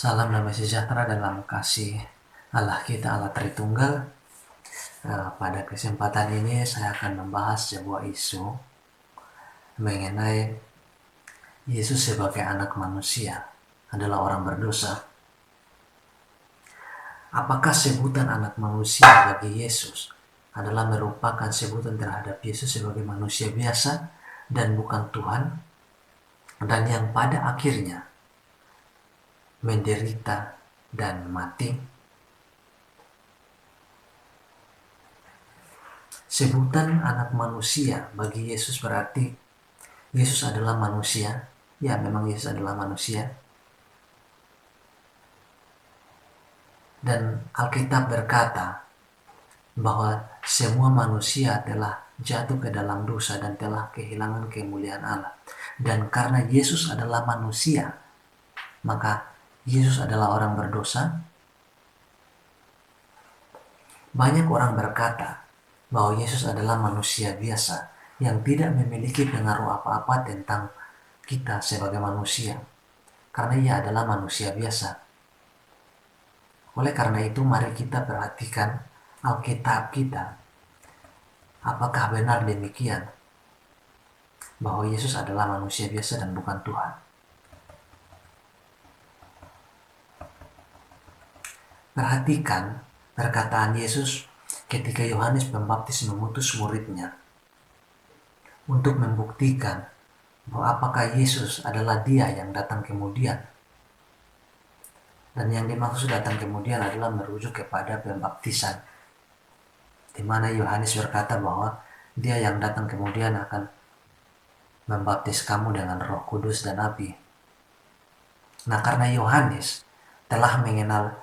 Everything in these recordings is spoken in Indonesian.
Salam damai sejahtera dalam kasih Allah kita, Allah Tritunggal. Pada kesempatan ini saya akan membahas sebuah isu mengenai Yesus sebagai anak manusia adalah orang berdosa. Apakah sebutan anak manusia bagi Yesus adalah merupakan sebutan terhadap Yesus sebagai manusia biasa dan bukan Tuhan, dan yang pada akhirnya menderita dan mati? Sebutan anak manusia bagi Yesus berarti Yesus adalah manusia. Ya, memang Yesus adalah manusia. Dan Alkitab berkata bahwa semua manusia telah jatuh ke dalam dosa dan telah kehilangan kemuliaan Allah. Dan karena Yesus adalah manusia, maka Yesus adalah orang berdosa. Banyak orang berkata bahwa Yesus adalah manusia biasa yang tidak memiliki pengaruh apa-apa tentang kita sebagai manusia, karena ia adalah manusia biasa. Oleh karena itu, mari kita perhatikan Alkitab kita. Apakah benar demikian bahwa Yesus adalah manusia biasa dan bukan Tuhan? Perhatikan perkataan Yesus ketika Yohanes Pembaptis mengutus muridnya untuk membuktikan bahwa apakah Yesus adalah Dia yang datang kemudian. Dan yang dimaksud datang kemudian adalah merujuk kepada pembaptisan, di mana Yohanes berkata bahwa Dia yang datang kemudian akan membaptis kamu dengan Roh Kudus dan api. Nah, karena Yohanes telah mengenal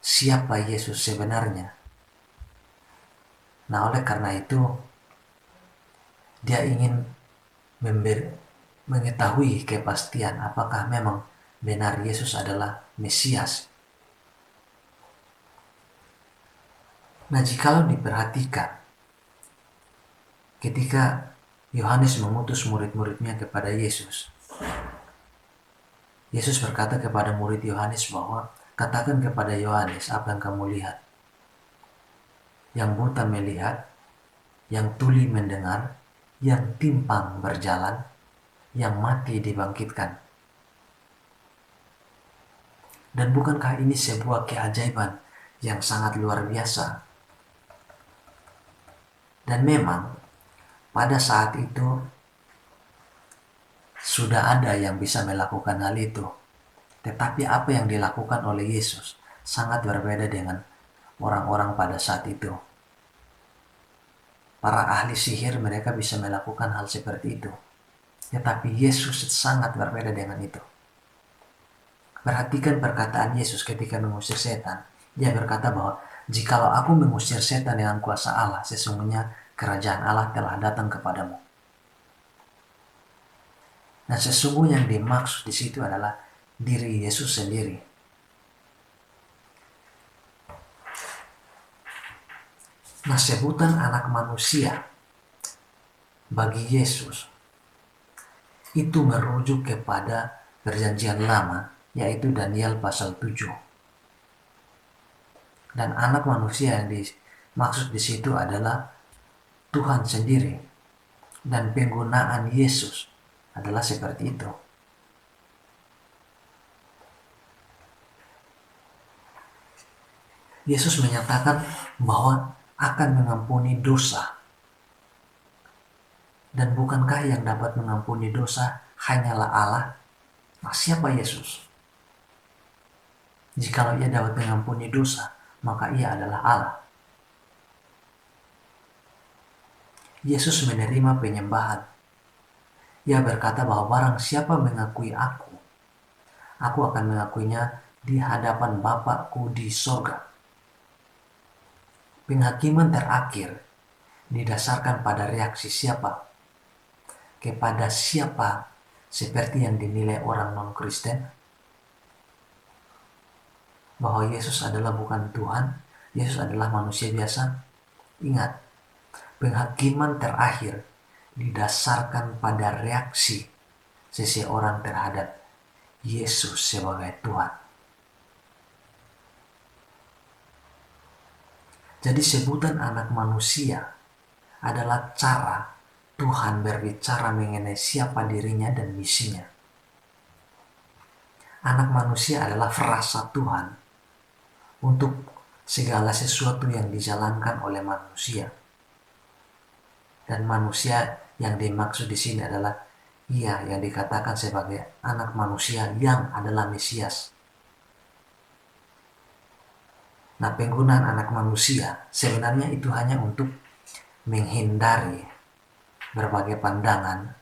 siapa Yesus sebenarnya, nah oleh karena itu dia ingin mengetahui kepastian apakah memang benar Yesus adalah Mesias. Nah, jikalau diperhatikan ketika Yohanes mengutus murid-muridnya kepada Yesus, Yesus berkata kepada murid Yohanes bahwa katakan kepada Yohanes apa yang kamu lihat. Yang buta melihat, yang tuli mendengar, yang timpang berjalan, yang mati dibangkitkan. Dan bukankah ini sebuah keajaiban yang sangat luar biasa? Dan memang pada saat itu sudah ada yang bisa melakukan hal itu. Tetapi apa yang dilakukan oleh Yesus sangat berbeda dengan orang-orang pada saat itu. Para ahli sihir mereka bisa melakukan hal seperti itu. Tetapi Yesus sangat berbeda dengan itu. Perhatikan perkataan Yesus ketika mengusir setan. Dia berkata bahwa jikalau aku mengusir setan dengan kuasa Allah, sesungguhnya kerajaan Allah telah datang kepadamu. Nah, sesungguhnya yang dimaksud di situ adalah diri Yesus sendiri. Nah, sebutan anak manusia bagi Yesus itu merujuk kepada perjanjian lama, yaitu Daniel pasal 7. Dan anak manusia yang dimaksud di situ adalah Tuhan sendiri. Dan penggunaan Yesus adalah seperti itu. Yesus menyatakan bahwa akan mengampuni dosa. Dan bukankah yang dapat mengampuni dosa hanyalah Allah? Nah, siapa Yesus? Jikalau ia dapat mengampuni dosa, maka ia adalah Allah. Yesus menerima penyembahan. Ia berkata bahwa barang siapa mengakui aku akan mengakuinya di hadapan Bapakku di sorga. Penghakiman terakhir didasarkan pada reaksi siapa kepada siapa, seperti yang dinilai orang non-Kristen, bahwa Yesus adalah bukan Tuhan, Yesus adalah manusia biasa. Ingat, penghakiman terakhir didasarkan pada reaksi seseorang terhadap Yesus sebagai Tuhan. Jadi sebutan anak manusia adalah cara Tuhan berbicara mengenai siapa dirinya dan misinya. Anak manusia adalah frasa Tuhan untuk segala sesuatu yang dijalankan oleh manusia. Dan manusia yang dimaksud di sini adalah ia yang dikatakan sebagai anak manusia yang adalah Mesias. Nah, penggunaan anak manusia sebenarnya itu hanya untuk menghindari berbagai pandangan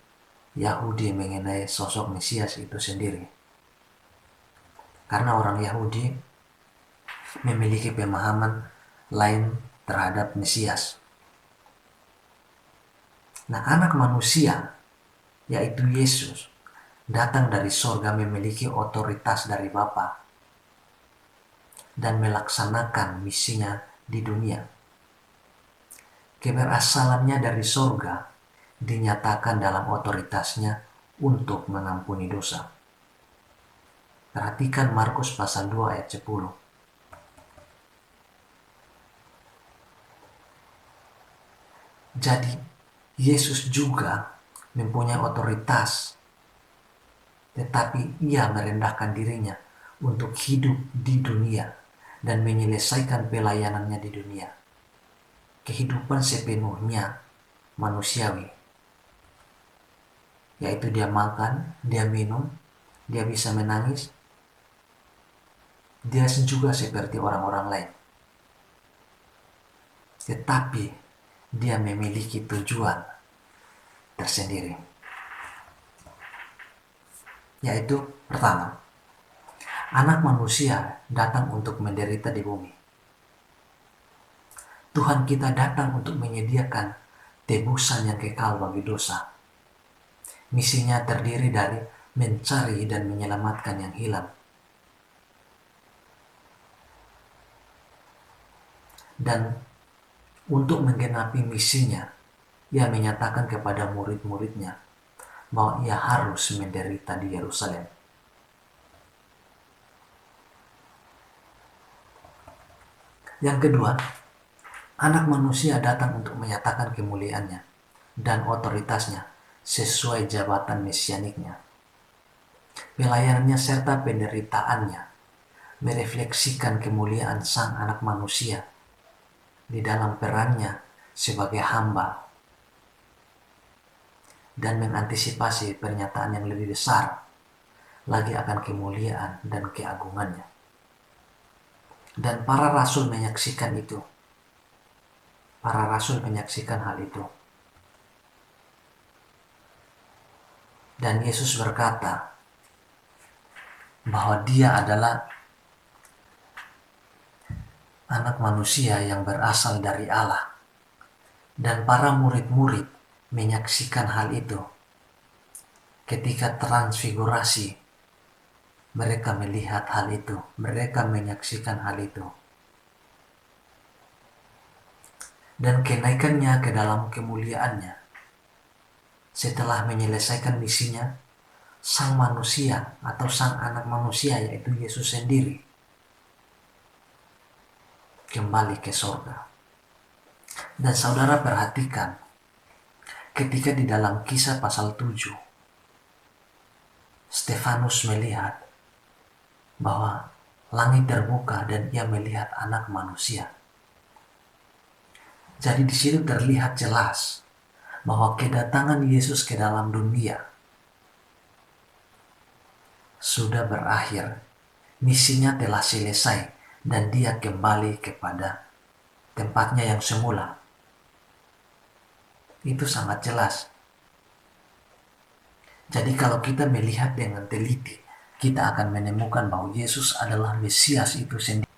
Yahudi mengenai sosok Mesias itu sendiri. Karena orang Yahudi memiliki pemahaman lain terhadap Mesias. Nah, anak manusia, yaitu Yesus, datang dari sorga memiliki otoritas dari Bapa dan melaksanakan misinya di dunia. Keberasalannya dari sorga dinyatakan dalam otoritasnya untuk mengampuni dosa. Perhatikan Markus pasal 2 ayat 10. Jadi, Yesus juga mempunyai otoritas, tetapi ia merendahkan dirinya untuk hidup di dunia dan menyelesaikan pelayanannya di dunia. Kehidupan sepenuhnya manusiawi, yaitu dia makan, dia minum, dia bisa menangis, dia juga seperti orang-orang lain. Tetapi dia memiliki tujuan tersendiri. Yaitu pertama, anak manusia datang untuk menderita di bumi. Tuhan kita datang untuk menyediakan tebusan yang kekal bagi dosa. Misinya terdiri dari mencari dan menyelamatkan yang hilang. Dan untuk menggenapi misinya, ia menyatakan kepada murid-muridnya bahwa ia harus menderita di Yerusalem. Yang kedua, anak manusia datang untuk menyatakan kemuliaannya dan otoritasnya sesuai jabatan mesianiknya. Pelayanannya serta penderitaannya merefleksikan kemuliaan sang anak manusia di dalam perannya sebagai hamba dan mengantisipasi pernyataan yang lebih besar lagi akan kemuliaan dan keagungannya. Dan para rasul menyaksikan itu. Para rasul menyaksikan hal itu. Dan Yesus berkata bahwa dia adalah anak manusia yang berasal dari Allah. Dan para murid-murid menyaksikan hal itu. Ketika transfigurasi, mereka melihat hal itu. Mereka menyaksikan hal itu. Dan kenaikannya ke dalam kemuliaannya. Setelah menyelesaikan misinya, sang manusia atau sang anak manusia yaitu Yesus sendiri kembali ke sorga. Dan saudara perhatikan ketika di dalam Kisah pasal 7 Stefanus melihat bahwa langit terbuka dan ia melihat anak manusia. Jadi di situ terlihat jelas bahwa kedatangan Yesus ke dalam dunia sudah berakhir. Misinya telah selesai dan dia kembali kepada tempatnya yang semula. Itu sangat jelas. Jadi kalau kita melihat dengan teliti, kita akan menemukan bahwa Yesus adalah Mesias itu sendiri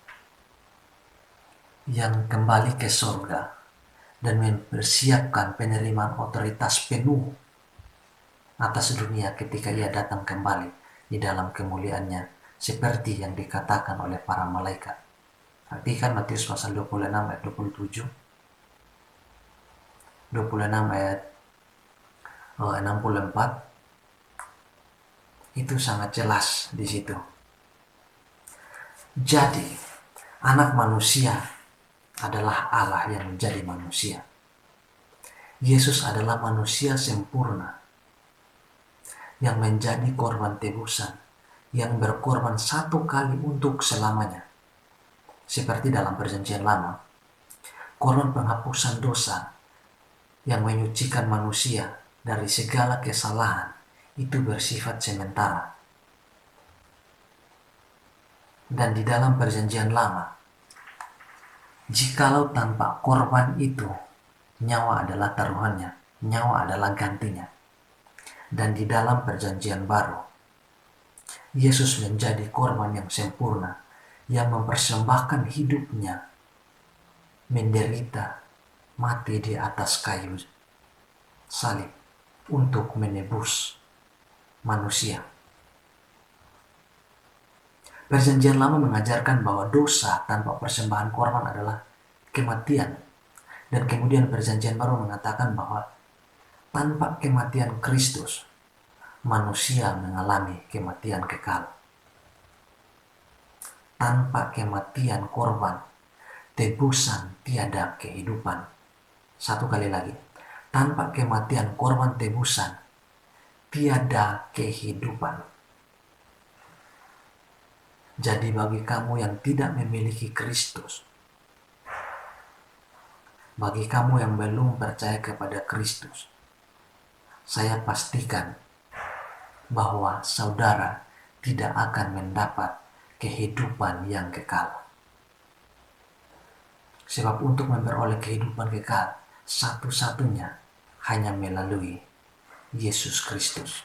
yang kembali ke surga dan mempersiapkan penerimaan otoritas penuh atas dunia ketika ia datang kembali di dalam kemuliaannya seperti yang dikatakan oleh para malaikat. Perhatikan Matius pasal 26 ayat 27, 26 ayat 64, itu sangat jelas di situ. Jadi anak manusia adalah Allah yang menjadi manusia. Yesus adalah manusia sempurna yang menjadi korban tebusan, yang berkorban satu kali untuk selamanya. Seperti dalam Perjanjian Lama, korban penghapusan dosa yang menyucikan manusia dari segala kesalahan itu bersifat sementara. Dan di dalam Perjanjian Lama, jikalau tanpa korban itu, nyawa adalah taruhannya, nyawa adalah gantinya. Dan di dalam Perjanjian Baru, Yesus menjadi korban yang sempurna, yang mempersembahkan hidupnya, menderita, mati di atas kayu salib untuk menebus manusia. Perjanjian Lama mengajarkan bahwa dosa tanpa persembahan korban adalah kematian. Dan kemudian Perjanjian Baru mengatakan bahwa tanpa kematian Kristus, manusia mengalami kematian kekal. Tanpa kematian korban, tebusan tiada kehidupan. Satu kali lagi, tanpa kematian korban tebusan, tiada kehidupan. Jadi bagi kamu yang tidak memiliki Kristus, bagi kamu yang belum percaya kepada Kristus, saya pastikan bahwa saudara tidak akan mendapat kehidupan yang kekal. Sebab untuk memperoleh kehidupan kekal, satu-satunya hanya melalui Yesus Kristus.